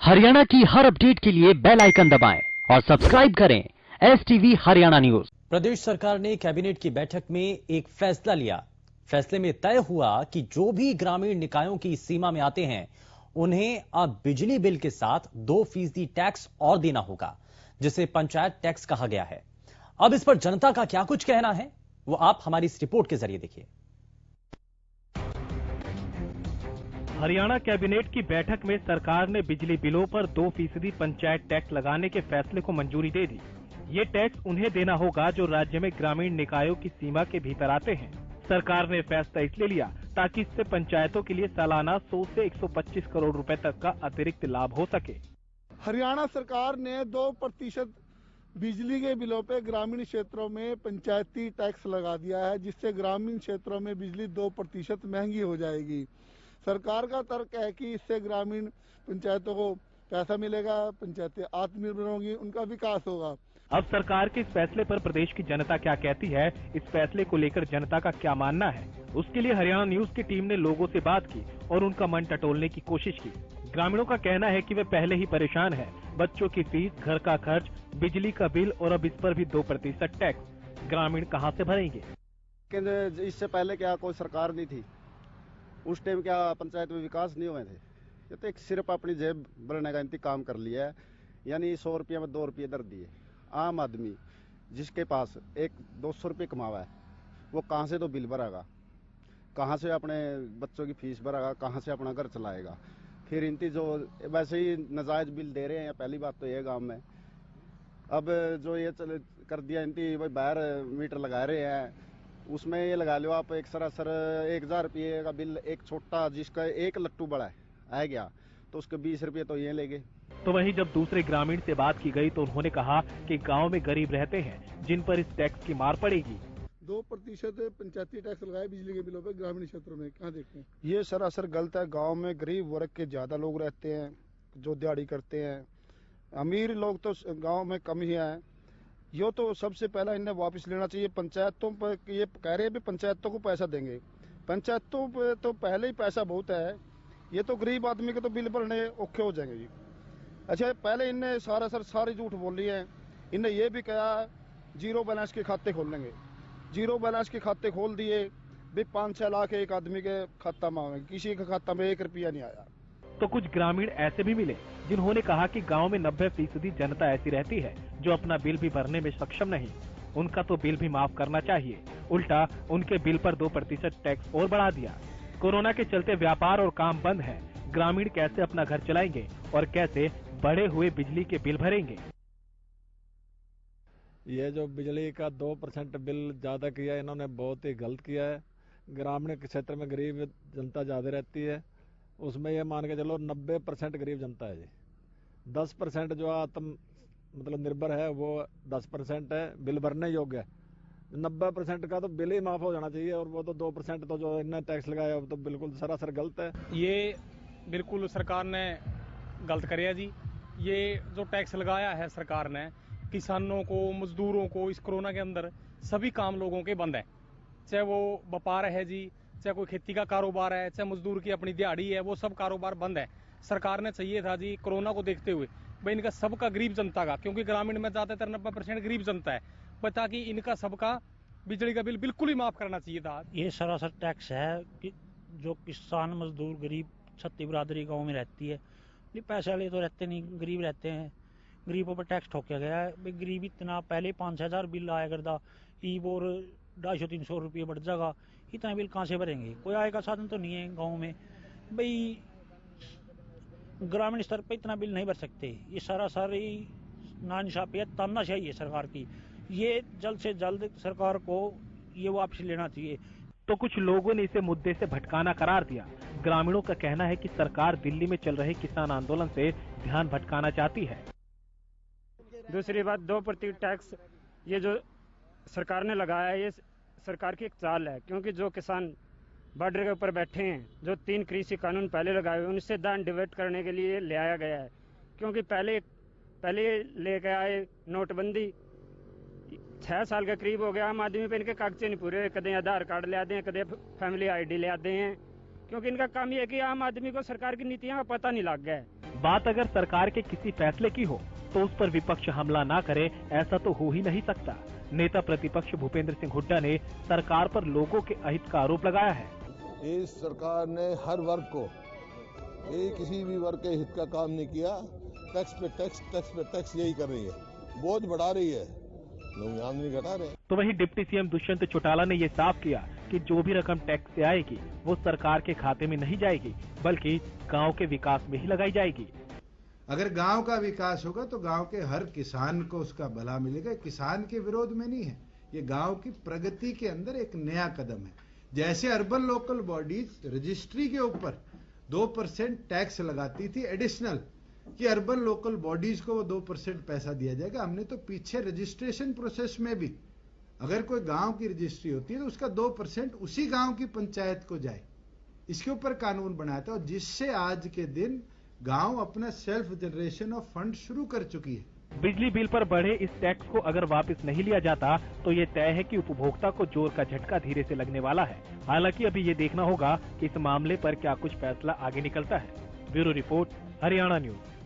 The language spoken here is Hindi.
हरियाणा की हर अपडेट के लिए बेल आइकन दबाएं और सब्सक्राइब करें STV हरियाणा न्यूज। प्रदेश सरकार ने कैबिनेट की बैठक में एक फैसला लिया। फैसले में तय हुआ कि जो भी ग्रामीण निकायों की सीमा में आते हैं उन्हें अब बिजली बिल के साथ 2% टैक्स और देना होगा, जिसे पंचायत टैक्स कहा गया है। अब इस पर जनता का क्या कुछ कहना है वो आप हमारी इस रिपोर्ट के जरिए देखिए। हरियाणा कैबिनेट की बैठक में सरकार ने बिजली बिलों पर 2% पंचायत टैक्स लगाने के फैसले को मंजूरी दे दी। ये टैक्स उन्हें देना होगा जो राज्य में ग्रामीण निकायों की सीमा के भीतर आते हैं। सरकार ने फैसला इसलिए लिया ताकि इससे पंचायतों के लिए सालाना 100 से 125 करोड़ रुपए तक का अतिरिक्त लाभ हो सके। हरियाणा सरकार ने 2% बिजली के बिलों पे ग्रामीण क्षेत्रों में पंचायती टैक्स लगा दिया है, जिससे ग्रामीण क्षेत्रों में बिजली 2% महंगी हो जाएगी। सरकार का तर्क है कि इससे ग्रामीण पंचायतों को पैसा मिलेगा, पंचायतें आत्मनिर्भर होंगी, उनका विकास होगा। अब सरकार के इस फैसले पर प्रदेश की जनता क्या कहती है, इस फैसले को लेकर जनता का क्या मानना है, उसके लिए हरियाणा न्यूज की टीम ने लोगों से बात की और उनका मन टटोलने की कोशिश की। ग्रामीणों का कहना है कि वे पहले ही परेशान हैं, बच्चों की फीस, घर का खर्च, बिजली का बिल और अब इस पर भी 2% टैक्स। ग्रामीण कहां से भरेंगे? इससे पहले क्या कोई सरकार नहीं थी, उस टाइम क्या पंचायत में विकास नहीं हुए थे। ये तो एक सिर्फ अपनी जेब भरने का इंतजाम कर लिया है, यानी 100 रुपये में 2 रुपये दर दिए। आम आदमी जिसके पास 200 रुपये कमावा है वो कहाँ से तो बिल भरेगा, कहाँ से अपने बच्चों की फीस भरेगा, कहाँ से अपना घर चलाएगा। फिर इनती जो वैसे ही नाजायज बिल दे रहे हैं, पहली बात तो ये गांव में अब जो ये कर दिया इनती भाई बाहर मीटर लगा रहे हैं, उसमें ये लगा लो आप एक सरासर 1000 रुपये का बिल, एक छोटा जिसका एक लट्टू बड़ा है आ गया तो उसके 20 रुपये तो ये लेंगे। तो वहीं जब दूसरे ग्रामीण से बात की गई तो उन्होंने कहा कि गांव में गरीब रहते हैं जिन पर इस टैक्स की मार पड़ेगी। 2% पंचायती टैक्स लगाए बिजली के बिलों पर ग्रामीण क्षेत्रों में, क्या देखते हैं? ये सरासर गलत है। गांव में गरीब वर्ग के ज्यादा लोग रहते हैं जो दिहाड़ी करते हैं, अमीर लोग तो गांव में कम ही है। यो तो सबसे पहला इन्हें वापस लेना चाहिए। पंचायतों पर ये कह रहे हैं पंचायतों को पैसा देंगे, पंचायतों पर तो पहले ही पैसा बहुत है, ये तो गरीब आदमी के तो बिल भरने औखे हो जाएंगे जी। अच्छा, पहले इन्हें सारी झूठ बोली है। इन्हें ये भी कहा जीरो बैलेंस के खाते खोल लेंगे, जीरो बैलेंस के खाते खोल दिए भी 5-6 लाख एक आदमी के खाता में आए, किसी के खाता में 1 रुपया नहीं आया। तो कुछ ग्रामीण ऐसे भी मिले जिन्होंने कहा कि गांव में 90% जनता ऐसी रहती है जो अपना बिल भी भरने में सक्षम नहीं, उनका तो बिल भी माफ करना चाहिए, उल्टा उनके बिल पर 2% टैक्स और बढ़ा दिया। कोरोना के चलते व्यापार और काम बंद है, ग्रामीण कैसे अपना घर चलाएंगे और कैसे बढ़े हुए बिजली के बिल भरेंगे? ये जो बिजली का 2% बिल ज्यादा किया है, इन्होंने बहुत ही गलत किया है। ग्रामीण क्षेत्र में गरीब जनता ज्यादा रहती है, उसमें ये मान के चलो 90% गरीब जनता है जी। 10% जो मतलब निर्भर है वो 10% है, बिल भरने योग्य है। 90% का तो बिल ही माफ हो जाना चाहिए और वो तो 2% तो जो इन्होंने टैक्स लगाया वो तो बिल्कुल सरासर गलत है। ये बिल्कुल सरकार ने गलत करिया जी। ये जो टैक्स लगाया है सरकार ने, किसानों को, मजदूरों को इस कोरोना के अंदर सभी काम लोगों के बंद है, चाहे वो व्यापार है जी, चाहे कोई खेती का कारोबार है, चाहे मजदूर की अपनी दिहाड़ी है, वो सब कारोबार बंद है। सरकार ने चाहिए था जी कोरोना को देखते हुए भाई इनका सबका गरीब जनता का, क्योंकि ग्रामीण में ज्यादातर 90% गरीब जनता है, ताकि इनका सबका बिजली का बिल बिल्कुल ही माफ करना चाहिए था। ये सरासर टैक्स है कि जो किसान, मजदूर, गरीब छत्ती बिरादरी गाँव में रहती है, ये पैसे वाले तो रहते नहीं, गरीब रहते हैं, गरीबों पर टैक्स ठोका गया है। गरीब इतना पहले 5-6 हज़ार बिल आया करता, ई बोर 250-300 रुपये बढ़ जाएगा, इतना बिल कहाँ से भरेंगे? कोई आय का साधन तो नहीं है गांव में भाई, ग्रामीण स्तर पर इतना बिल नहीं भर सकते। ये सरासरी नाइंसाफी है, तानाशाही है सरकार की। ये जल्द से जल्द सरकार को ये वापस लेना चाहिए। तो कुछ लोगों ने इसे मुद्दे से भटकाना करार दिया। ग्रामीणों का कहना है कि सरकार दिल्ली में चल रहे किसान आंदोलन से ध्यान भटकाना चाहती है। दूसरी बात, 2% टैक्स ये जो सरकार ने लगाया है, ये सरकार की एक चाल है, क्योंकि जो किसान बॉर्डर के ऊपर बैठे हैं, जो 3 कृषि कानून पहले लगाए हुए, उनसे दान डिवाइड करने के लिए ले आया गया है। क्योंकि पहले लेके आए नोटबंदी, 6 साल के करीब हो गया, आम आदमी पे इनके कागज नहीं पूरे हुए, कदे आधार कार्ड ले आते हैं, कदे फैमिली ID ले आते हैं, क्योंकि इनका काम ये है कि आम आदमी को सरकार की नीतियां का पता नहीं लग गया है। बात अगर सरकार के किसी फैसले की हो तो उस पर विपक्ष हमला ना करे, ऐसा तो हो ही नहीं सकता। नेता प्रतिपक्ष भूपेंद्र सिंह हुड्डा ने सरकार पर लोगों के अहित का आरोप लगाया है। इस सरकार ने हर वर्ग को, किसी भी वर्ग के हित का काम नहीं किया। टैक्स पे टैक्स यही कर रही है, बोझ बढ़ा रही है, लोग आमदनी घटा रहे हैं। तो वहीं डिप्टी सीएम दुष्यंत चौटाला ने ये साफ किया कि जो भी रकम टैक्स से आएगी वो सरकार के खाते में नहीं जाएगी, बल्कि गांव के विकास में ही लगाई जाएगी। अगर गांव का विकास होगा तो गांव के हर किसान को उसका भला मिलेगा। किसान के विरोध में नहीं है, ये गांव की प्रगति के अंदर एक नया कदम है। जैसे अर्बन लोकल बॉडीज रजिस्ट्री के ऊपर 2% टैक्स लगाती थी एडिशनल, कि अर्बन लोकल बॉडीज को वो 2% पैसा दिया जाएगा। हमने तो पीछे रजिस्ट्रेशन प्रोसेस में भी अगर कोई गांव की रजिस्ट्री होती है तो उसका 2% उसी गांव की पंचायत को जाए, इसके ऊपर कानून बनाया था, और जिससे आज के दिन गांव अपना सेल्फ जनरेशन ऑफ फंड शुरू कर चुकी है। बिजली बिल पर बढ़े इस टैक्स को अगर वापस नहीं लिया जाता तो ये तय है कि उपभोक्ता को जोर का झटका धीरे से लगने वाला है। हालांकि अभी ये देखना होगा कि इस मामले पर क्या कुछ फैसला आगे निकलता है। Bureau report, Haryana news.